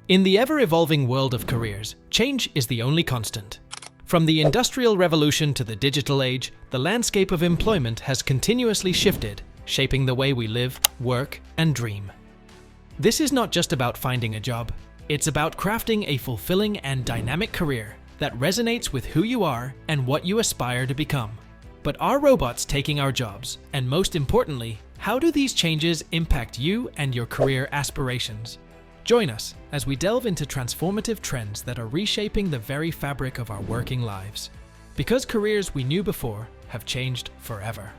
In the ever-evolving world of careers, change is the only constant. From the Industrial Revolution to the digital age, the landscape of employment has continuously shifted, shaping the way we live, work, and dream. This is not just about finding a job. It's about crafting a fulfilling and dynamic career that resonates with who you are and what you aspire to become. But are robots taking our jobs? And most importantly, how do these changes impact you and your career aspirations? Join us as we delve into transformative trends that are reshaping the very fabric of our working lives. Because careers we knew before have changed forever.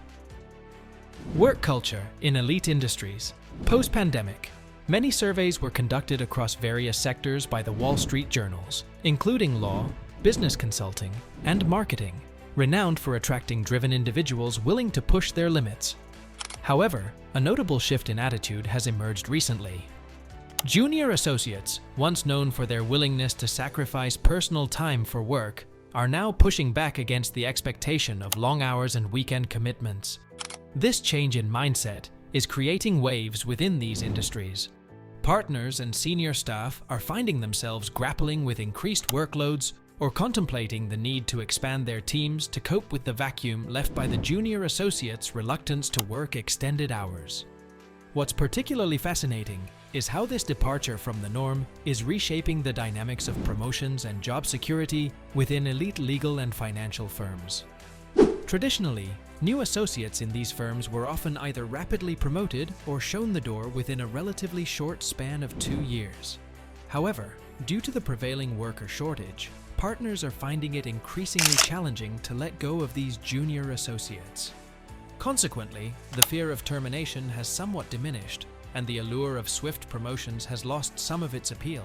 Work culture in elite industries. Post-pandemic, many surveys were conducted across various sectors by the Wall Street journals, including law, business consulting, and marketing, renowned for attracting driven individuals willing to push their limits. However, a notable shift in attitude has emerged recently. Junior associates, once known for their willingness to sacrifice personal time for work, are now pushing back against the expectation of long hours and weekend commitments. This change in mindset is creating waves within these industries. Partners and senior staff are finding themselves grappling with increased workloads or contemplating the need to expand their teams to cope with the vacuum left by the junior associates' reluctance to work extended hours. What's particularly fascinating is how this departure from the norm is reshaping the dynamics of promotions and job security within elite legal and financial firms. Traditionally, new associates in these firms were often either rapidly promoted or shown the door within a relatively short span of 2 years. However, due to the prevailing worker shortage, partners are finding it increasingly challenging to let go of these junior associates. Consequently, the fear of termination has somewhat diminished, and the allure of swift promotions has lost some of its appeal.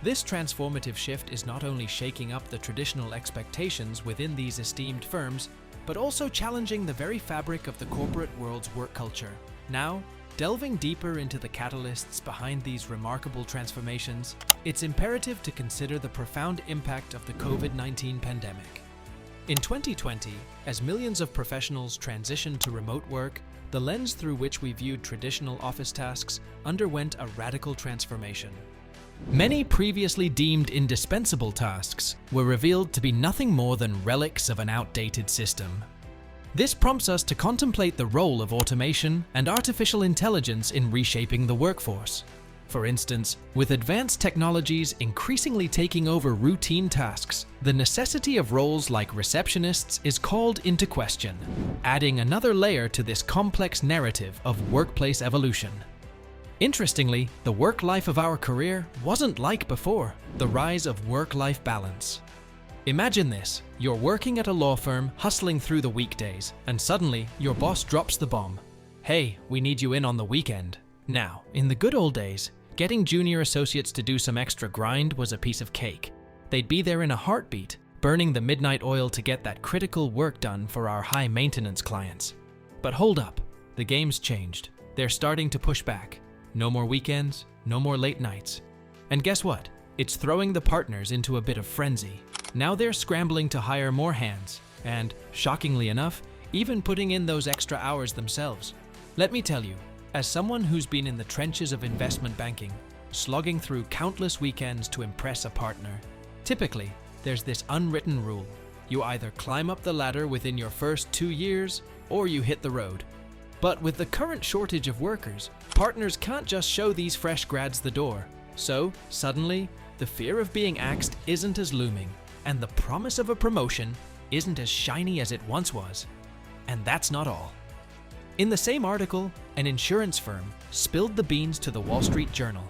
This transformative shift is not only shaking up the traditional expectations within these esteemed firms, but also challenging the very fabric of the corporate world's work culture. Now, delving deeper into the catalysts behind these remarkable transformations, it's imperative to consider the profound impact of the COVID-19 pandemic. In 2020, as millions of professionals transitioned to remote work, the lens through which we viewed traditional office tasks underwent a radical transformation. Many previously deemed indispensable tasks were revealed to be nothing more than relics of an outdated system. This prompts us to contemplate the role of automation and artificial intelligence in reshaping the workforce. For instance, with advanced technologies increasingly taking over routine tasks, the necessity of roles like receptionists is called into question, adding another layer to this complex narrative of workplace evolution. Interestingly, the work life of our career wasn't like before, the rise of work-life balance. Imagine this, you're working at a law firm, hustling through the weekdays, and suddenly your boss drops the bomb. Hey, we need you in on the weekend. Now, in the good old days, getting junior associates to do some extra grind was a piece of cake. They'd be there in a heartbeat, burning the midnight oil to get that critical work done for our high-maintenance clients. But hold up, the game's changed. They're starting to push back. No more weekends, no more late nights. And guess what? It's throwing the partners into a bit of frenzy. Now they're scrambling to hire more hands, and, shockingly enough, even putting in those extra hours themselves. Let me tell you, as someone who's been in the trenches of investment banking, slogging through countless weekends to impress a partner, typically, there's this unwritten rule. You either climb up the ladder within your first 2 years, or you hit the road. But with the current shortage of workers, partners can't just show these fresh grads the door. So, suddenly, the fear of being axed isn't as looming, and the promise of a promotion isn't as shiny as it once was. And that's not all. In the same article, an insurance firm spilled the beans to the Wall Street Journal.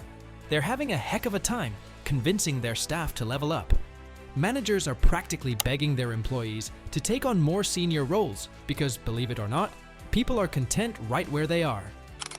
They're having a heck of a time convincing their staff to level up. Managers are practically begging their employees to take on more senior roles because, believe it or not, people are content right where they are.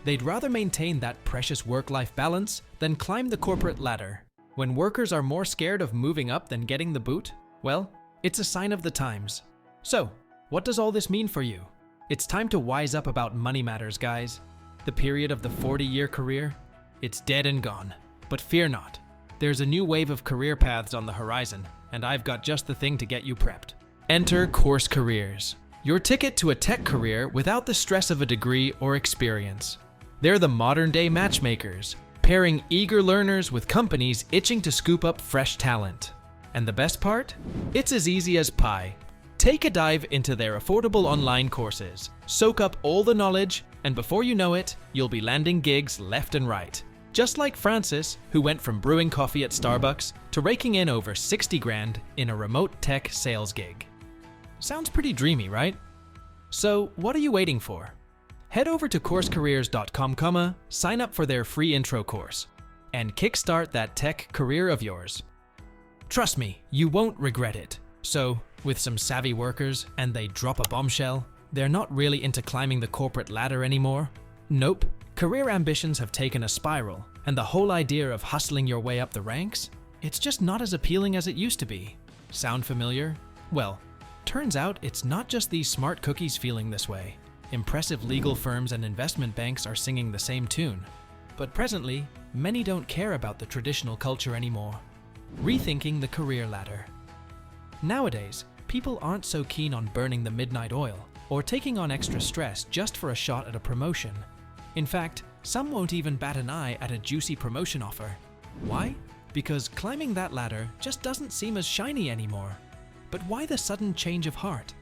They'd rather maintain that precious work-life balance than climb the corporate ladder. When workers are more scared of moving up than getting the boot, well, it's a sign of the times. So, what does all this mean for you? It's time to wise up about money matters, guys. The period of the 40-year career, it's dead and gone. But fear not. There's a new wave of career paths on the horizon, and I've got just the thing to get you prepped. Enter Course Careers, your ticket to a tech career without the stress of a degree or experience. They're the modern-day matchmakers, pairing eager learners with companies itching to scoop up fresh talent. And the best part? It's as easy as pie. Take a dive into their affordable online courses, soak up all the knowledge, and before you know it, you'll be landing gigs left and right. Just like Francis, who went from brewing coffee at Starbucks to raking in over 60 grand in a remote tech sales gig. Sounds pretty dreamy, right? So what are you waiting for? Head over to CourseCareers.com, sign up for their free intro course, and kickstart that tech career of yours. Trust me, you won't regret it. So, with some savvy workers and they drop a bombshell, they're not really into climbing the corporate ladder anymore. Nope, career ambitions have taken a spiral, and the whole idea of hustling your way up the ranks, it's just not as appealing as it used to be. Sound familiar? Well, turns out it's not just these smart cookies feeling this way. Impressive legal firms and investment banks are singing the same tune. But presently, many don't care about the traditional culture anymore. Rethinking the career ladder. Nowadays, people aren't so keen on burning the midnight oil or taking on extra stress just for a shot at a promotion. In fact, some won't even bat an eye at a juicy promotion offer. Why? Because climbing that ladder just doesn't seem as shiny anymore. But why the sudden change of heart?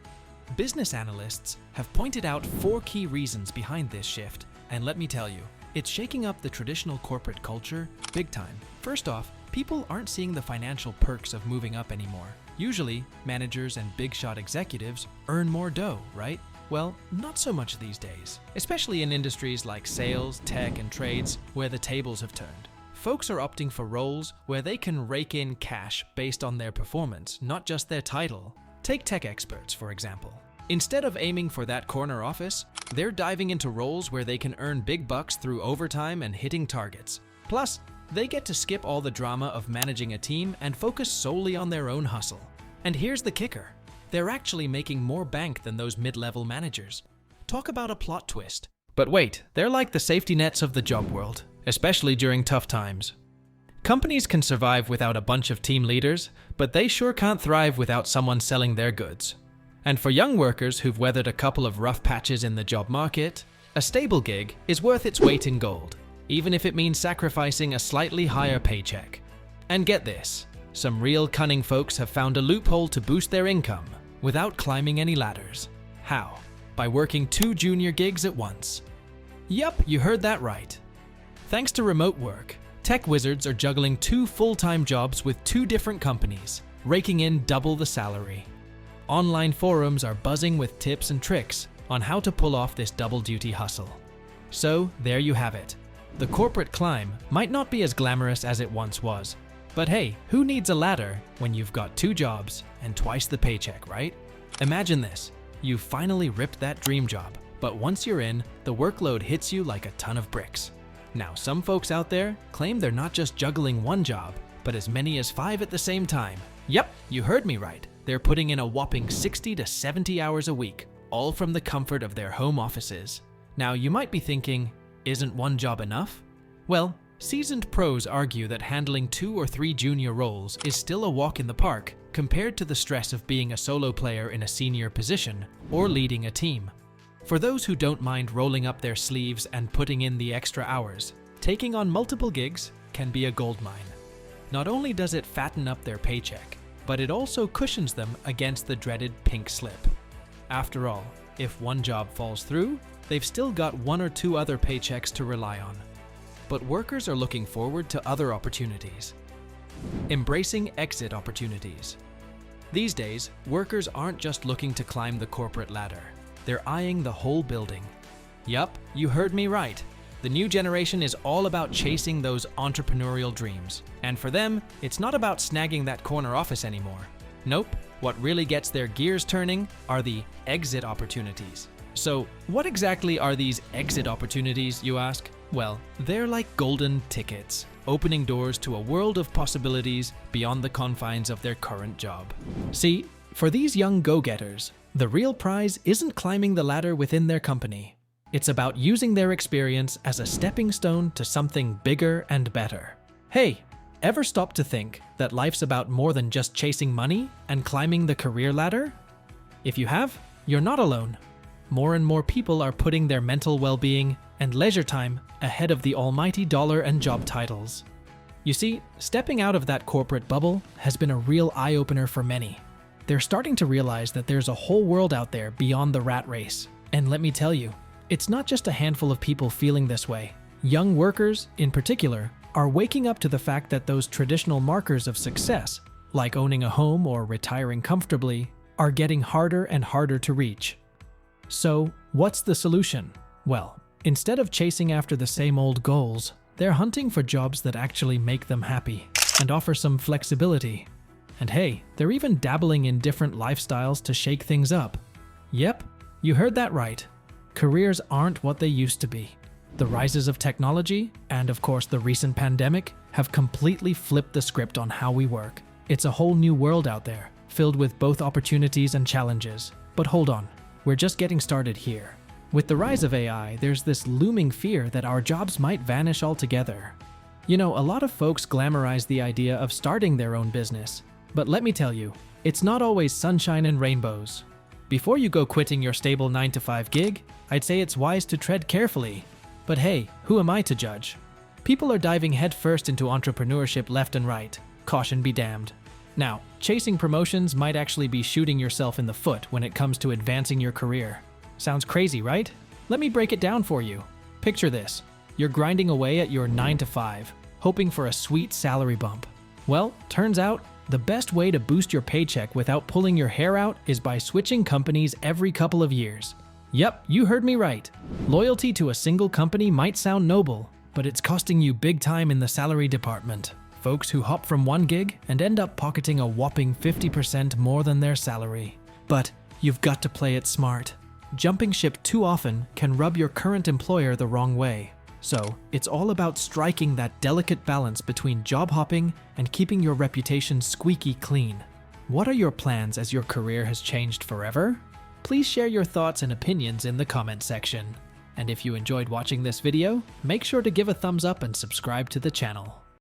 Business analysts have pointed out 4 key reasons behind this shift, and let me tell you, it's shaking up the traditional corporate culture big time. First off, people aren't seeing the financial perks of moving up anymore. Usually, managers and big shot executives earn more dough, right? Well, not so much these days, especially in industries like sales, tech, and trades where the tables have turned. Folks are opting for roles where they can rake in cash based on their performance, not just their title. Take tech experts, for example. Instead of aiming for that corner office, they're diving into roles where they can earn big bucks through overtime and hitting targets. Plus, they get to skip all the drama of managing a team and focus solely on their own hustle. And here's the kicker. They're actually making more bank than those mid-level managers. Talk about a plot twist. But wait, they're like the safety nets of the job world, especially during tough times. Companies can survive without a bunch of team leaders, but they sure can't thrive without someone selling their goods. And for young workers who've weathered a couple of rough patches in the job market, a stable gig is worth its weight in gold, even if it means sacrificing a slightly higher paycheck. And get this, some real cunning folks have found a loophole to boost their income without climbing any ladders. How? By working 2 junior gigs at once. Yup, you heard that right. Thanks to remote work, tech wizards are juggling 2 full-time jobs with 2 different companies, raking in double the salary. Online forums are buzzing with tips and tricks on how to pull off this double-duty hustle. So, there you have it. The corporate climb might not be as glamorous as it once was. But hey, who needs a ladder when you've got 2 jobs and twice the paycheck, right? Imagine this. You've finally ripped that dream job, but once you're in, the workload hits you like a ton of bricks. Now, some folks out there claim they're not just juggling 1 job, but as many as 5 at the same time. Yep, you heard me right. They're putting in a whopping 60 to 70 hours a week, all from the comfort of their home offices. Now, you might be thinking, isn't 1 job enough? Well, seasoned pros argue that handling 2 or 3 junior roles is still a walk in the park compared to the stress of being a solo player in a senior position or leading a team. For those who don't mind rolling up their sleeves and putting in the extra hours, taking on multiple gigs can be a goldmine. Not only does it fatten up their paycheck, but it also cushions them against the dreaded pink slip. After all, if 1 job falls through, they've still got 1 or 2 other paychecks to rely on. But workers are looking forward to other opportunities. Embracing exit opportunities. These days, workers aren't just looking to climb the corporate ladder. They're eyeing the whole building. Yup, you heard me right. The new generation is all about chasing those entrepreneurial dreams. And for them, it's not about snagging that corner office anymore. Nope, what really gets their gears turning are the exit opportunities. So, what exactly are these exit opportunities, you ask? Well, they're like golden tickets, opening doors to a world of possibilities beyond the confines of their current job. See, for these young go-getters, the real prize isn't climbing the ladder within their company. It's about using their experience as a stepping stone to something bigger and better. Hey, ever stop to think that life's about more than just chasing money and climbing the career ladder? If you have, you're not alone. More and more people are putting their mental well-being and leisure time ahead of the almighty dollar and job titles. You see, stepping out of that corporate bubble has been a real eye-opener for many. They're starting to realize that there's a whole world out there beyond the rat race. And let me tell you, it's not just a handful of people feeling this way. Young workers, in particular, are waking up to the fact that those traditional markers of success, like owning a home or retiring comfortably, are getting harder and harder to reach. So, what's the solution? Well, instead of chasing after the same old goals, they're hunting for jobs that actually make them happy and offer some flexibility. And hey, they're even dabbling in different lifestyles to shake things up. Yep, you heard that right. Careers aren't what they used to be. The rises of technology, and of course the recent pandemic, have completely flipped the script on how we work. It's a whole new world out there, filled with both opportunities and challenges. But hold on, we're just getting started here. With the rise of AI, there's this looming fear that our jobs might vanish altogether. You know, a lot of folks glamorize the idea of starting their own business. But let me tell you, it's not always sunshine and rainbows. Before you go quitting your stable 9-to-5 gig, I'd say it's wise to tread carefully. But hey, who am I to judge? People are diving headfirst into entrepreneurship left and right. Caution be damned. Now, chasing promotions might actually be shooting yourself in the foot when it comes to advancing your career. Sounds crazy, right? Let me break it down for you. Picture this. You're grinding away at your 9-to-5, hoping for a sweet salary bump. Well, turns out, the best way to boost your paycheck without pulling your hair out is by switching companies every couple of years. Yep, you heard me right. Loyalty to a single company might sound noble, but it's costing you big time in the salary department. Folks who hop from one gig and end up pocketing a whopping 50% more than their salary. But you've got to play it smart. Jumping ship too often can rub your current employer the wrong way. So, it's all about striking that delicate balance between job hopping and keeping your reputation squeaky clean. What are your plans as your career has changed forever? Please share your thoughts and opinions in the comment section. And if you enjoyed watching this video, make sure to give a thumbs up and subscribe to the channel.